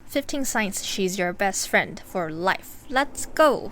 15 signs she's your best friend for life. Let's go!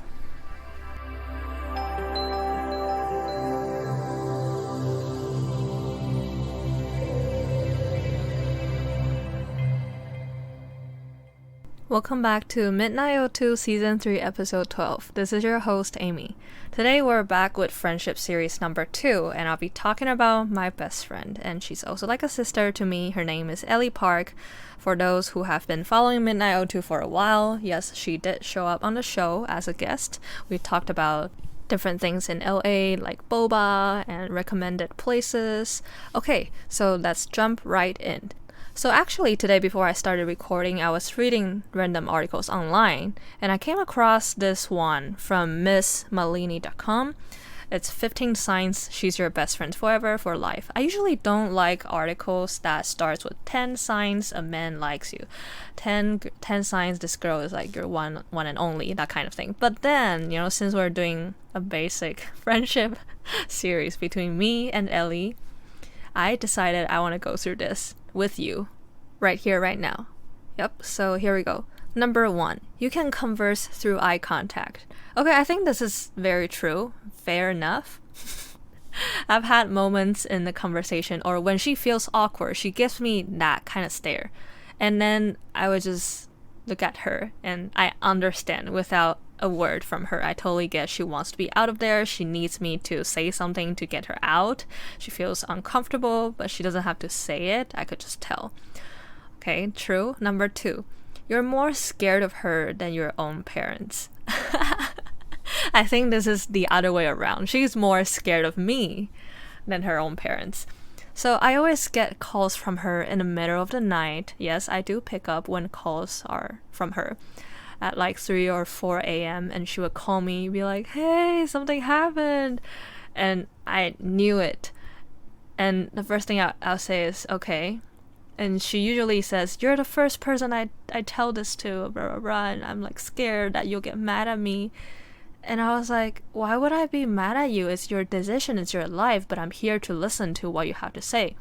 Welcome back to MidnightO2 Season 3 Episode 12. This is your host, Amy. Today we're back with Friendship Series number 2, and I'll be talking about my best friend. And she's also like a sister to me. Her name is Elly Park. For those who have been following MidnightO2 for a while, yes, she did show up on the show as a guest. We talked about different things in LA like boba and recommended places. Okay, so let's jump right in. So actually today before I started recording, I was reading random articles online and I came across this one from MissMalini.com. It's 15 signs she's your best friend forever for life. I usually don't like articles that starts with 10 signs a man likes you. 10 signs this girl is like your one and only, that kind of thing. But then, since we're doing a basic friendship series between me and Elly, I decided I want to go through this with you right here, right now. Yep, so here we go. Number 1, you can converse through eye contact. Okay, I think this is very true. Fair enough. I've had moments in the conversation or when she feels awkward, she gives me that kind of stare. And then I would just look at her and I understand without a word from her. I totally get she wants to be out of there. She needs me to say something to get her out. She feels uncomfortable, but she doesn't have to say it. I could just tell. Okay, true. Number 2, you're more scared of her than your own parents. I think this is the other way around. She's more scared of me than her own parents. So I always get calls from her in the middle of the night. Yes, I do pick up when calls are from her at like 3 or 4 a.m. and she would call me, be like, hey, something happened. And I knew it. And the first thing I'll say is, okay. And she usually says, you're the first person I tell this to, blah, blah, blah. And I'm like scared that you'll get mad at me. And I was like, why would I be mad at you? It's your decision, it's your life, but I'm here to listen to what you have to say.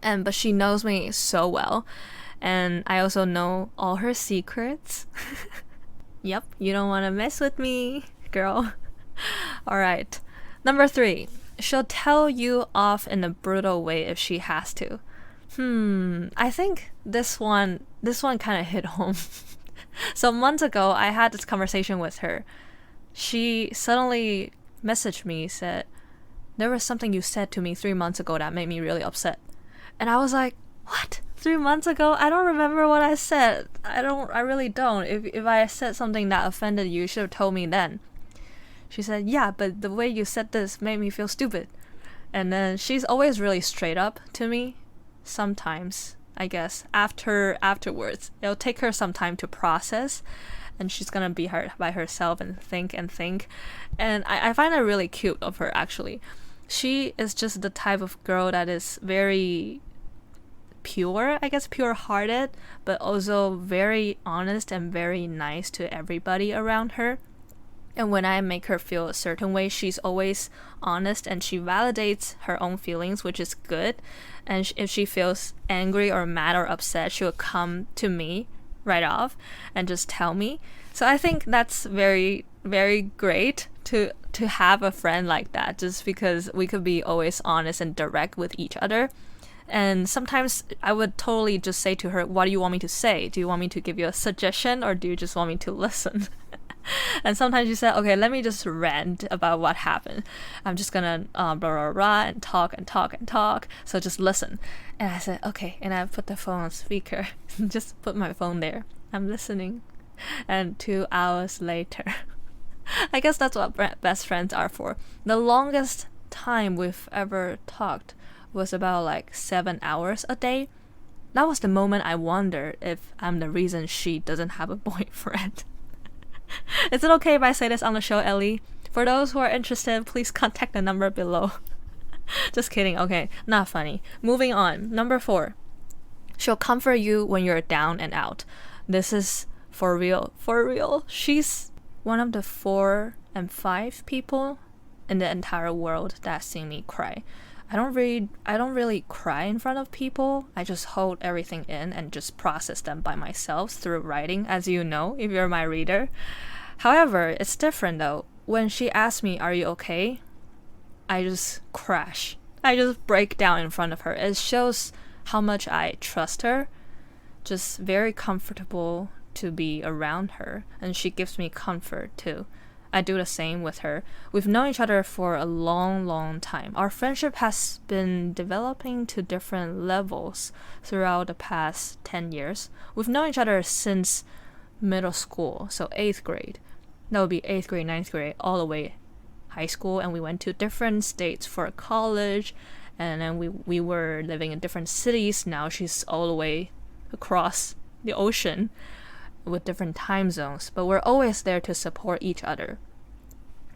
But she knows me so well. And I also know all her secrets. Yep, you don't want to mess with me, girl. Alright. Number 3, she'll tell you off in a brutal way if she has to. I think this one kind of hit home. So months ago, I had this conversation with her. She suddenly messaged me, said, there was something you said to me 3 months ago that made me really upset. And I was like, what? 3 months ago? I don't remember what I said. I really don't. If I said something that offended you should have told me then. She said, yeah, but the way you said this made me feel stupid. And then she's always really straight up to me. Sometimes, I guess, afterwards. It'll take her some time to process. And she's gonna be by herself and think. And I find that really cute of her, actually. She is just the type of girl that is very pure, I guess, pure-hearted, but also very honest and very nice to everybody around her. And when I make her feel a certain way, she's always honest and she validates her own feelings, which is good. And if she feels angry or mad or upset, she will come to me right off and just tell me. So I think that's very, very great to have a friend like that, just because we could be always honest and direct with each other. And sometimes I would totally just say to her, what do you want me to say? Do you want me to give you a suggestion or do you just want me to listen? And sometimes she said, okay, let me just rant about what happened. I'm just gonna blah, blah, blah, and talk. So just listen. And I said, okay. And I put the phone on speaker. Just put my phone there. I'm listening. And 2 hours later, I guess that's what best friends are for. The longest time we've ever talked was about like 7 hours a day. That was the moment I wondered if I'm the reason she doesn't have a boyfriend. Is it okay if I say this on the show, Elly? For those who are interested, please contact the number below. Just kidding. Okay, not funny. Moving on. Number 4. She'll comfort you when you're down and out. This is for real. For real. She's one of the 4 and 5 people in the entire world that seen me cry. I don't really cry in front of people. I just hold everything in and just process them by myself through writing, as you know, if you're my reader. However, it's different though. When she asks me, "Are you okay?" I just crash. I just break down in front of her. It shows how much I trust her. Just very comfortable to be around her, and she gives me comfort too. I do the same with her. We've known each other for a long, long time. Our friendship has been developing to different levels throughout the past 10 years. We've known each other since middle school, so 8th grade. That would be 8th grade, 9th grade, all the way high school, and we went to different states for college, and then we were living in different cities. Now she's all the way across the ocean with different time zones, but we're always there to support each other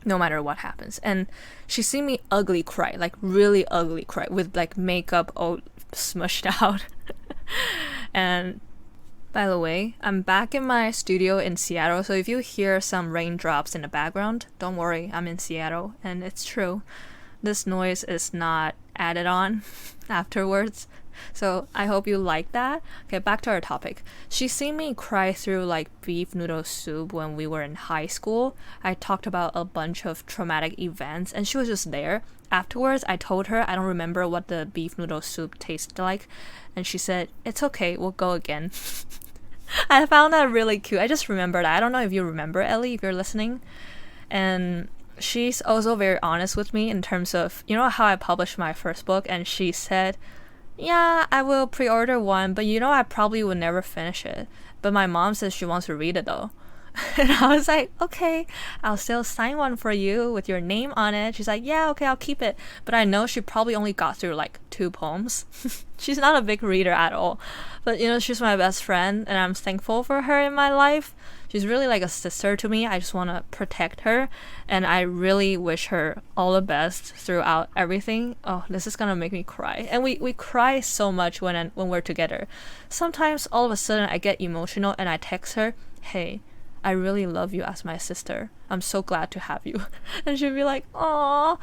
no matter what happens. And she's seen me ugly cry, like really ugly cry, with like makeup all smushed out. And by the way, I'm back in my studio in Seattle, so if you hear some raindrops in the background, don't worry, I'm in Seattle, and it's true. This noise is not added on afterwards. So I hope you like that. Okay, back to our topic. She's seen me cry through like beef noodle soup when we were in high school. I talked about a bunch of traumatic events and she was just there. Afterwards, I told her I don't remember what the beef noodle soup tasted like. And she said, "It's okay, we'll go again." I found that really cute. I just remembered that. I don't know if you remember, Elly, if you're listening. And she's also very honest with me in terms of, you know how I published my first book and she said, "Yeah, I will pre-order one, but you know I probably would never finish it. But my mom says she wants to read it though." And I was like, "Okay, I'll still sign one for you with your name on it." She's like, "Yeah, okay, I'll keep it." But I know she probably only got through like 2 poems. She's not a big reader at all. But you know, she's my best friend and I'm thankful for her in my life. She's really like a sister to me. I just want to protect her, and I really wish her all the best throughout everything. Oh, this is gonna make me cry. And we cry so much when we're together. Sometimes all of a sudden I get emotional and I text her, "Hey, I really love you as my sister. I'm so glad to have you." And she'll be like, "Aww."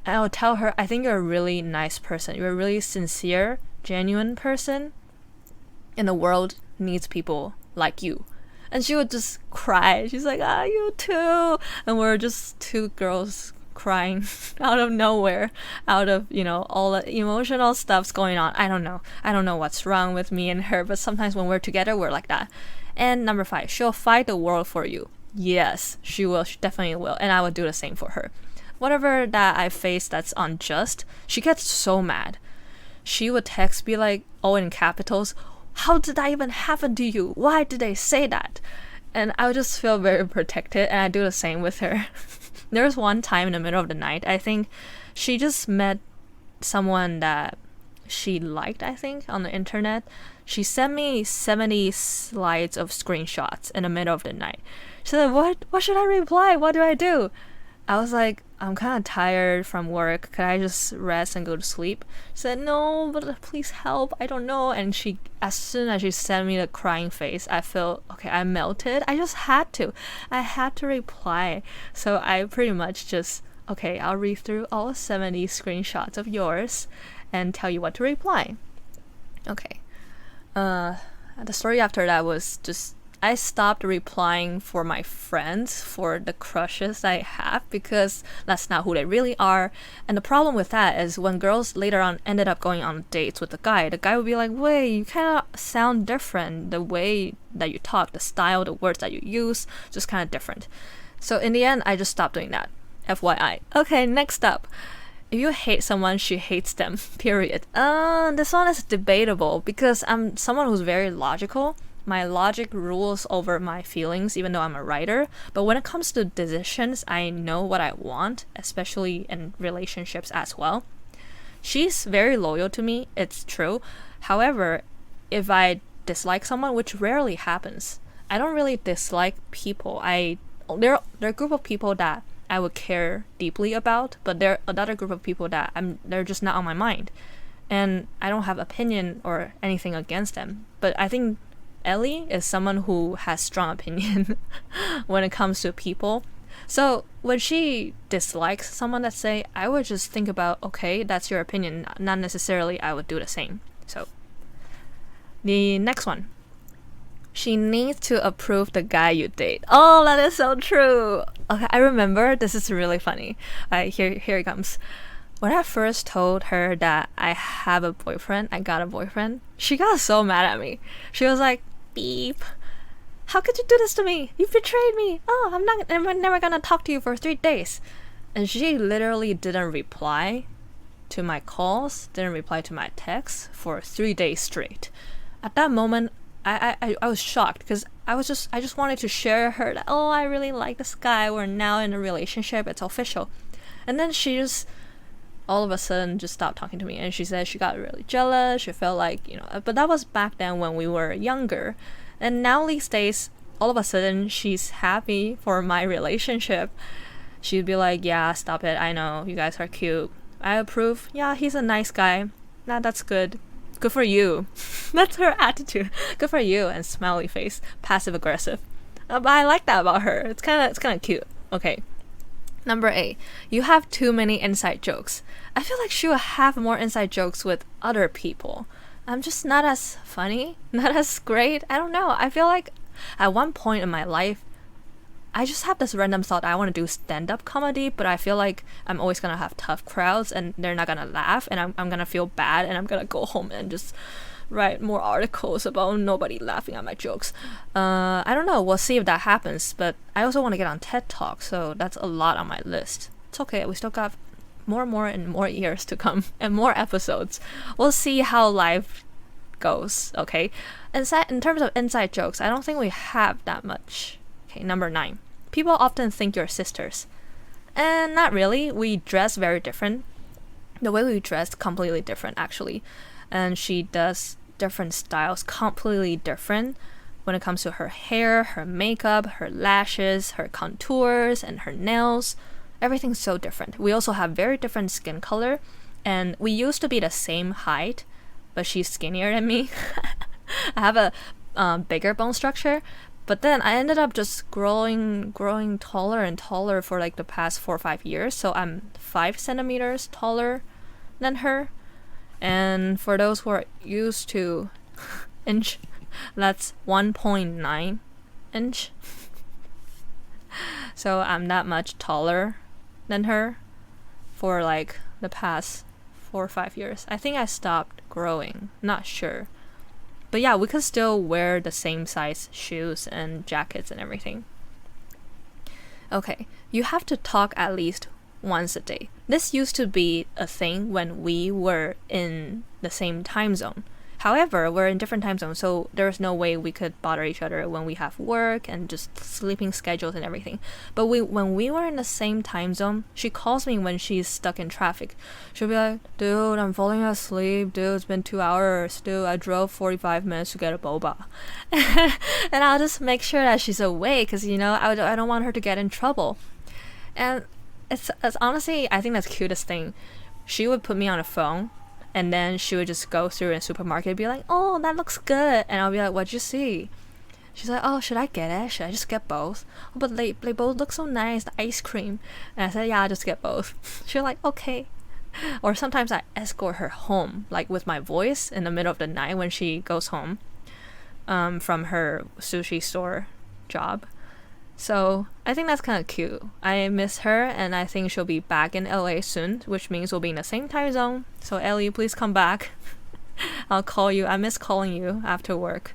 And I'll tell her, "I think you're a really nice person. You're a really sincere, genuine person. And the world needs people like you." And she would just cry. She's like, "Ah, you too." And we're just 2 girls crying out of nowhere, out of, you know, all the emotional stuff's going on. I don't know what's wrong with me and her, but sometimes when we're together, we're like that. And number 5, she'll fight the world for you. Yes, she will. She definitely will. And I would do the same for her. Whatever that I face that's unjust, she gets so mad. She would text me like, all in capitals, "How did that even happen to you? Why did they say that?" And I would just feel very protected, and I do the same with her. There was one time in the middle of the night, I think she just met someone that she liked, I think, on the internet. She sent me 70 slides of screenshots in the middle of the night. She said, what should I reply? What do I do?" I was like, "I'm kind of tired from work. Could I just rest and go to sleep?" She said, "No, but please help. I don't know." And she, as soon as she sent me the crying face, I felt, okay, I melted. I just had to. I had to reply. So I pretty much just, okay, I'll read through all 70 screenshots of yours and tell you what to reply. Okay. The story after that was just, I stopped replying for my friends, for the crushes I have, because that's not who they really are. And the problem with that is when girls later on ended up going on dates with the guy would be like, "Wait, you kind of sound different. The way that you talk, the style, the words that you use, just kind of different." So in the end, I just stopped doing that. FYI. Okay, next up. If you hate someone, she hates them. Period. This one is debatable because I'm someone who's very logical. My logic rules over my feelings, even though I'm a writer. But when it comes to decisions, I know what I want, especially in relationships as well. She's very loyal to me, it's true. However, if I dislike someone, which rarely happens, I don't really dislike people. There are a group of people that I would care deeply about, but there are another group of people that they're just not on my mind. And I don't have opinion or anything against them. But I think Elly is someone who has strong opinion when it comes to people. So when she dislikes someone, let's say, I would just think about, okay, that's your opinion. Not necessarily I would do the same. So the next one. She needs to approve the guy you date. Oh, that is so true. Okay, I remember, this is really funny. Here it comes. When I first told her that I got a boyfriend, she got so mad at me. She was like, beep. How could you do this to me? You betrayed me. Oh, I'm never gonna talk to you for 3 days. And she literally didn't reply to my calls, didn't reply to my texts for 3 days straight. At that moment, I was shocked because I just wanted to share her that, oh, I really like this guy. We're now in a relationship. It's official. And then she just all of a sudden just stopped talking to me, and she said she got really jealous. She felt like, but that was back then when we were younger. And now these days, all of a sudden she's happy for my relationship. She'd be like, yeah, stop it. I know you guys are cute. I approve. Yeah, he's a nice guy. That's good. Good for you. That's her attitude. Good for you. And smiley face, passive aggressive. But I like that about her. It's kind of cute. Okay. Number 8. You have too many inside jokes. I feel like she will have more inside jokes with other people. I'm just not as funny, not as great. I don't know. I feel like at one point in my life, I just have this random thought I want to do stand-up comedy, but I feel like I'm always going to have tough crowds and they're not going to laugh, and I'm going to feel bad, and I'm going to go home and just write more articles about nobody laughing at my jokes. I don't know. We'll see if that happens, but I also want to get on TED Talk, so that's a lot on my list. It's okay. We still got more years to come and more episodes. We'll see how life goes, okay? In terms of inside jokes, I don't think we have that much. Okay, number 9. People often think you're sisters. And not really. We dress very different. The way we dress completely different, actually. And she does different styles, completely different when it comes to her hair, her makeup, her lashes, her contours, and her nails. Everything's so different. We also have very different skin color. And we used to be the same height, but she's skinnier than me. I have a bigger bone structure. But then I ended up just growing taller and taller for like the past 4 or 5 years. So I'm 5 centimeters taller than her. And for those who are used to inch, that's 1.9 inch. So I'm that much taller than her for like the past 4 or 5 years. I think I stopped growing. Not sure. But yeah, we could still wear the same size shoes and jackets and everything. Okay, you have to talk at least once a day. This used to be a thing when we were in the same time zone. However, we're in different time zones, so there's no way we could bother each other when we have work and just sleeping schedules and everything. But when we were in the same time zone, she calls me when she's stuck in traffic. She'll be like, dude, I'm falling asleep. Dude, it's been 2 hours. Dude, I drove 45 minutes to get a boba. And I'll just make sure that she's awake because, I don't want her to get in trouble. And it's honestly, I think that's the cutest thing. She would put me on the phone, and then she would just go through in a supermarket and be like, oh, that looks good. And I'll be like, what'd you see? She's like, oh, should I get it? Should I just get both? Oh, but they both look so nice, the ice cream. And I said, yeah, I'll just get both. She's like, okay. Or sometimes I escort her home, like with my voice in the middle of the night when she goes home from her sushi store job. So I think that's kind of cute. I miss her, and I think she'll be back in LA soon, which means we'll be in the same time zone. So Elly, please come back. I'll call you. I miss calling you after work.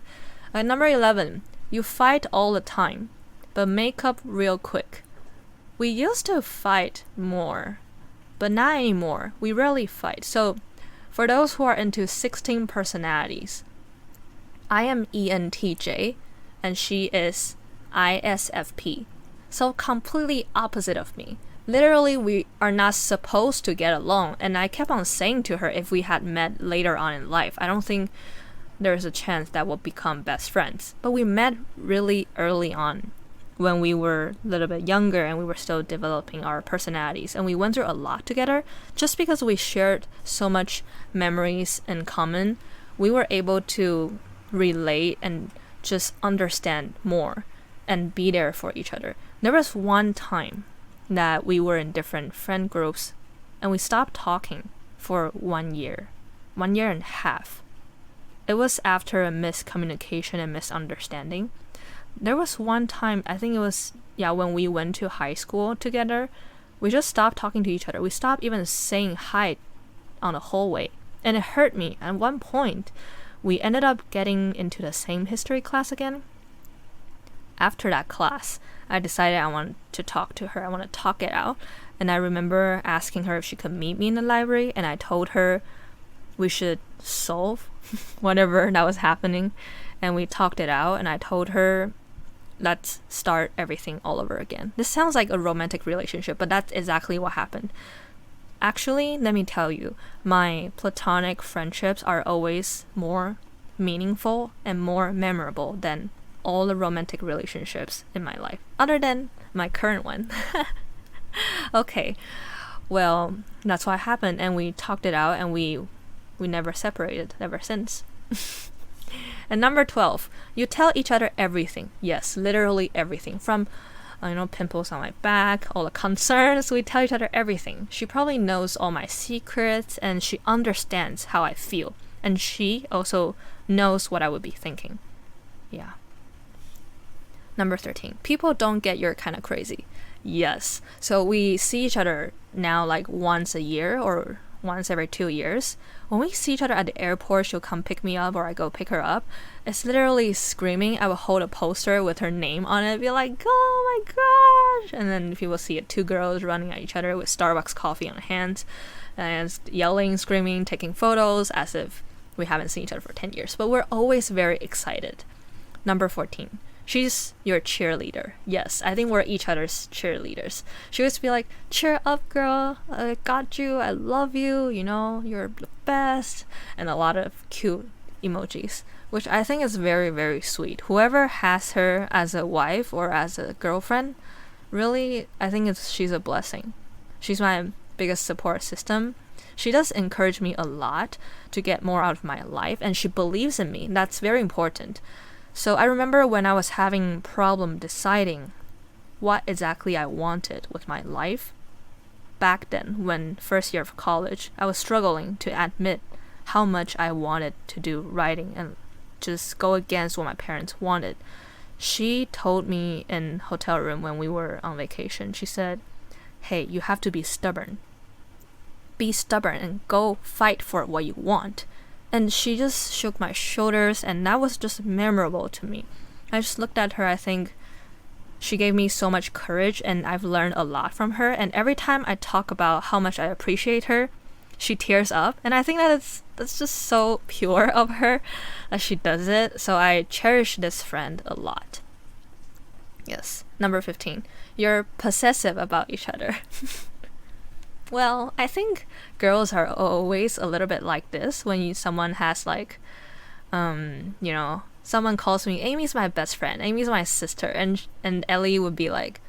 Number 11, you fight all the time, but make up real quick. We used to fight more, but not anymore. We rarely fight. So for those who are into 16 personalities, I am ENTJ, and she is ISFP. So completely opposite of me. Literally, we are not supposed to get along, and I kept on saying to her if we had met later on in life, I don't think there's a chance that we'll become best friends. But we met really early on when we were a little bit younger and we were still developing our personalities, and we went through a lot together. Just because we shared so much memories in common, we were able to relate and just understand more and be there for each other. There was one time that we were in different friend groups and we stopped talking for 1 year, 1 year and a half. It was after a miscommunication and misunderstanding. There was one time, I think it was, when we went to high school together, we just stopped talking to each other. We stopped even saying hi on the hallway. And it hurt me. At one point, we ended up getting into the same history class again. After that class, I decided I wanted to talk to her. I want to talk it out. And I remember asking her if she could meet me in the library. And I told her we should solve whatever that was happening. And we talked it out. And I told her, let's start everything all over again. This sounds like a romantic relationship, but that's exactly what happened. Actually, let me tell you, my platonic friendships are always more meaningful and more memorable than all the romantic relationships in my life, other than my current one. Okay, well, that's what happened, and we talked it out, and we never separated ever since. And number 12, you tell each other everything. Yes, literally everything. From pimples on my back, all the concerns, we tell each other everything. She probably knows all my secrets, and she understands how I feel. And she also knows what I would be thinking. Yeah. Number 13, people don't get you're kind of crazy. Yes. So we see each other now like once a year or once every 2 years. When we see each other at the airport, she'll come pick me up or I go pick her up. It's literally screaming. I will hold a poster with her name on it, be like, oh my gosh. And then people see it, 2 girls running at each other with Starbucks coffee on hands and yelling, screaming, taking photos as if we haven't seen each other for 10 years. But we're always very excited. Number 14. She's your cheerleader. Yes, I think we're each other's cheerleaders. She used to be like, cheer up, girl. I got you. I love you. You're the best. And a lot of cute emojis, which I think is very, very sweet. Whoever has her as a wife or as a girlfriend, really, I think she's a blessing. She's my biggest support system. She does encourage me a lot to get more out of my life, and she believes in me. That's very important. So I remember when I was having problem deciding what exactly I wanted with my life. Back then, when first year of college, I was struggling to admit how much I wanted to do writing and just go against what my parents wanted. She told me in hotel room when we were on vacation, she said, hey, you have to be stubborn. Be stubborn and go fight for what you want. And she just shook my shoulders, and that was just memorable to me. I just looked at her. I think she gave me so much courage, and I've learned a lot from her. And every time I talk about how much I appreciate her, she tears up. And I think that's just so pure of her that she does it. So I cherish this friend a lot. Yes. Number 15. You're possessive about each other. Well, I think girls are always a little bit like this when someone has like, someone calls me, Amy's my best friend, Amy's my sister, and Elly would be like,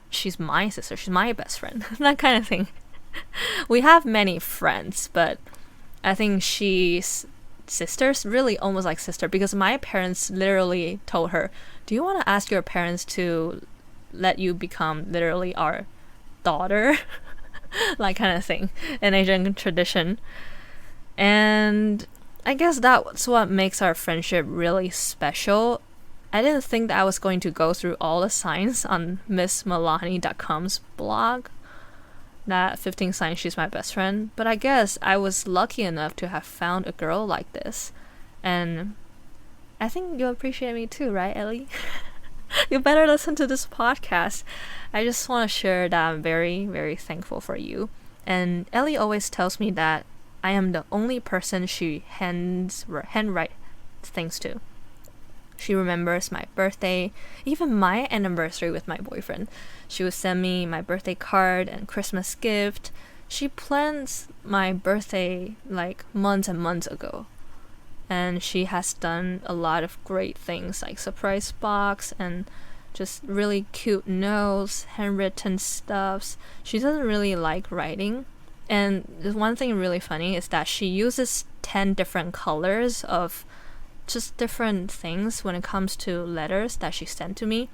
she's my sister, she's my best friend, that kind of thing. We have many friends, but I think she's sister's really almost like sister, because my parents literally told her, do you want to ask your parents to let you become literally our daughter? Like kind of thing in Asian tradition. And I guess that's what makes our friendship really special. I didn't think that I was going to go through all the signs on MissMalani.com's blog, that 15 signs she's my best friend, but I guess I was lucky enough to have found a girl like this. And I think you'll appreciate me too, right, Elly? You better listen to this podcast. I just want to share that I'm very, very thankful for you. And Elly always tells me that I am the only person she handwrite things to. She remembers my birthday, even my anniversary with my boyfriend. She would send me my birthday card and Christmas gift. She plans my birthday like months and months ago. And she has done a lot of great things like surprise box and just really cute notes, handwritten stuffs. She doesn't really like writing. And the one thing really funny is that she uses 10 different colors of just different things when it comes to letters that she sent to me.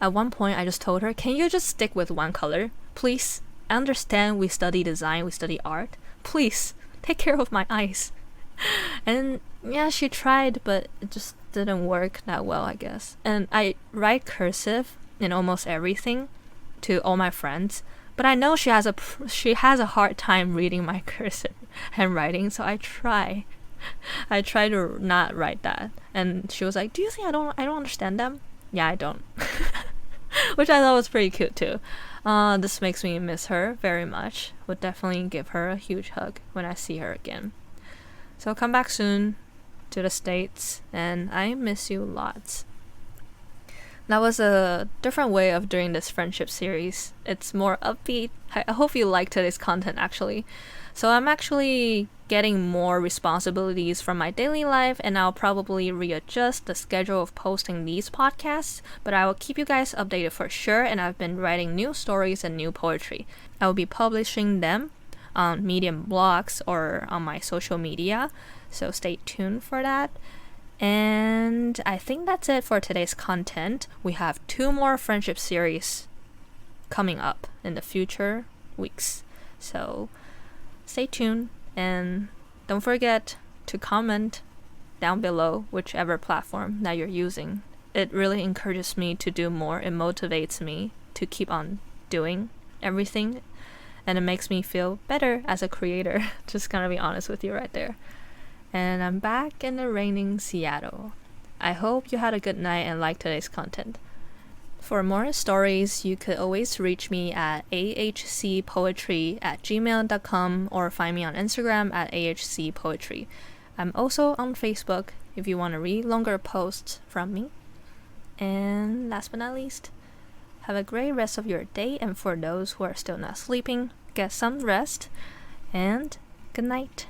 At one point, I just told her, can you just stick with one color, please? I understand we study design, we study art. Please, take care of my eyes. And yeah, she tried, but it just didn't work that well, I guess. And I write cursive in almost everything to all my friends, but I know she has a hard time reading my cursive handwriting, so I try to not write that. And she was like, do you think I don't understand them? Yeah, I don't. Which I thought was pretty cute too. This makes me miss her very much. Would definitely give her a huge hug when I see her again. So come back soon to the States, and I miss you lots. That was a different way of doing this friendship series. It's more upbeat. I hope you liked today's content actually. So I'm actually getting more responsibilities from my daily life, and I'll probably readjust the schedule of posting these podcasts, but I will keep you guys updated for sure, and I've been writing new stories and new poetry. I will be publishing them on Medium blogs or on my social media, so stay tuned for that. And I think that's it for today's content. We have 2 more friendship series coming up in the future weeks, so stay tuned, and don't forget to comment down below whichever platform that you're using. It really encourages me to do more. It motivates me to keep on doing everything, and it makes me feel better as a creator. Just gonna be honest with you right there. And I'm back in the raining Seattle. I hope you had a good night and liked today's content. For more stories, you could always reach me at ahcpoetry@gmail.com or find me on Instagram at ahcpoetry. I'm also on Facebook if you want to read longer posts from me. And last but not least, have a great rest of your day, and for those who are still not sleeping, get some rest, and good night.